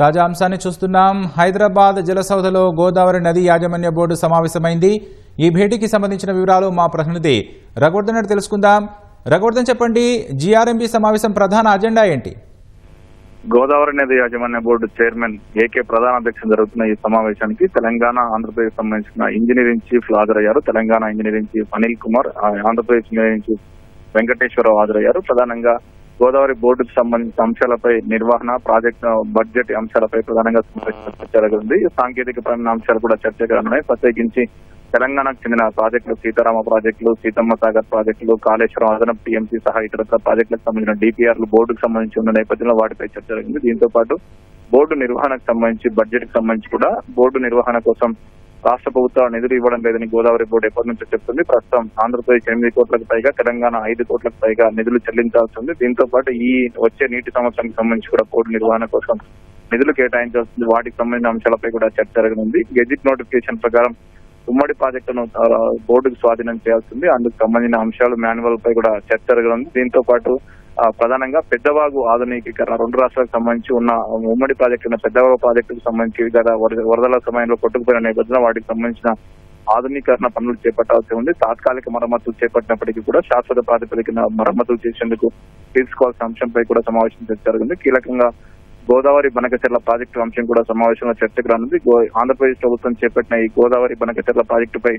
తాజా అంశాన్ని చూస్తున్నాం. హైదరాబాద్ జలసౌధలో గోదావరి నది యాజమాన్య బోర్డు సమావేశమైంది. ఈ భేటీకి సంబంధించిన వివరాలు మా ప్రతినిధి రఘువర్ధన్ తెలుసుకుందాం. రఘువర్ధన్, చెప్పండి, జీఆర్ఎంబీ సమావేశం ప్రధాన అజెండా ఏంటి? గోదావరి నది యాజమాన్య బోర్డు చైర్మన్ ఏకే ప్రధాన అధ్యక్షత జరుగుతున్న ఈ సమావేశానికి తెలంగాణ, ఆంధ్రప్రదేశ్ సంబంధించిన ఇంజనీరింగ్ చీఫ్లు హాజరయ్యారు. Telangana engineering chief Anil Kumar, Andhra Pradesh engineering chief Venkateswararao హాజరయ్యారు. ప్రధానంగా గోదావరి బోర్డుకు సంబంధించిన అంశాలపై, నిర్వహణ, ప్రాజెక్టు, బడ్జెట్ అంశాలపై ప్రధానంగా చర్చ జరుగుతుంది. సాంకేతికపరమైన అంశాలు కూడా చర్చగా ఉన్నాయి. ప్రత్యేకించి తెలంగాణకు చెందిన ప్రాజెక్టులు, సీతారామ ప్రాజెక్టులు, సీతమ్మ సాగర్ ప్రాజెక్టులు, కాళేశ్వరం అదనపు టీఎంసీ సహా ఇతర ప్రాజెక్టులకు సంబంధించిన డిపిఆర్లు బోర్డుకు సంబంధించి ఉన్న నేపథ్యంలో వాటిపై చర్చ జరిగింది. దీంతో పాటు బోర్డు నిర్వహణకు సంబంధించి, బడ్జెట్ కు సంబంధించి కూడా బోర్డు నిర్వహణ కోసం రాష్ట్ర ప్రభుత్వాలు నిధులు ఇవ్వడం లేదని గోదావరి బోర్డు ఎప్పటి నుంచో చెప్తుంది. ప్రస్తుతం ఆంధ్రప్రదేశ్ 8 కోట్లకు పైగా, తెలంగాణ 5 కోట్లకు పైగా నిధులు చెల్లించాల్సి ఉంది. దీంతో పాటు ఈ వచ్చే నీటి సంవత్సరానికి సంబంధించి కూడా బోర్డు నిర్వహణ కోసం నిధులు కేటాయించాల్సింది. వాటికి సంబంధించిన అంశాలపై కూడా చర్చ జరగనుంది. గెజిట్ నోటిఫికేషన్ ప్రకారం ఉమ్మడి ప్రాజెక్టును బోర్డుకు స్వాధీనం చేయాల్సింది. అందుకు సంబంధించిన అంశాలు, మాన్యువల్ పై కూడా చర్చ జరగనుంది. దీంతో పాటు ప్రధానంగా పెద్దవాగు ఆధునికీకరణ, 2 రాష్ట్రాలకు సంబంధించి ఉన్న ఉమ్మడి ప్రాజెక్టు పెద్దవాగు ప్రాజెక్టుకు సంబంధించి గత వరదల సమయంలో కొట్టుకుపోయిన నేపథ్యంలో వాటికి సంబంధించిన ఆధునీకరణ పనులు చేపట్టాల్సి ఉంది. తాత్కాలిక మరమ్మతులు చేపట్టినప్పటికీ కూడా శాశ్వత ప్రాతిపదికన మరమ్మతులు చేసేందుకు తీసుకోవాల్సిన అంశంపై కూడా సమావేశం చర్చ జరిగింది. కీలకంగా గోదావరి బనకచెర్ల ప్రాజెక్టు అంశం కూడా సమావేశంలో చర్చకు రానుంది. ఆంధ్రప్రదేశ్ ప్రభుత్వం చేపట్టిన ఈ గోదావరి బనకచెర్ల ప్రాజెక్టుపై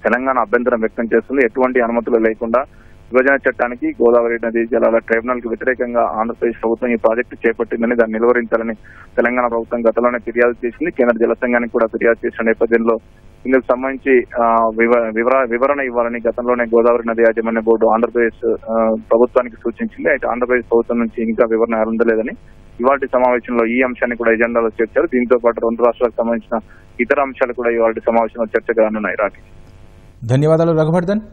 తెలంగాణ అభ్యంతరం వ్యక్తం చేస్తుంది. ఎటువంటి అనుమతులు లేకుండా విభజన చట్టానికి, గోదావరి నదీ జలాల ట్రైబ్యునల్ కు వ్యతిరేకంగా ఆంధ్రప్రదేశ్ ప్రభుత్వం ఈ ప్రాజెక్టు చేపట్టిందని, దాన్ని నిలువరించాలని తెలంగాణ ప్రభుత్వం గతంలోనే ఫిర్యాదు చేసింది. కేంద్ర జల సంఘానికి కూడా ఫిర్యాదు చేసిన నేపథ్యంలో ఇందుకు సంబంధించి వివరణ ఇవ్వాలని గతంలోనే గోదావరి నది యాజమాన్య బోర్డు ఆంధ్రప్రదేశ్ ప్రభుత్వానికి సూచించింది. అయితే ఆంధ్రప్రదేశ్ ప్రభుత్వం నుంచి ఇంకా వివరణ అందలేదని ఇవాళ సమావేశంలో ఈ అంశాన్ని కూడా ఎజెండాలో చేర్చారు. దీంతో పాటు 2 రాష్ట్రాలకు సంబంధించిన ఇతర అంశాలు కూడా ఇవాళ సమావేశంలో చర్చగా ఉన్నాయి. రాకేష్, ధన్యవాదాలు రఘువర్ధన్.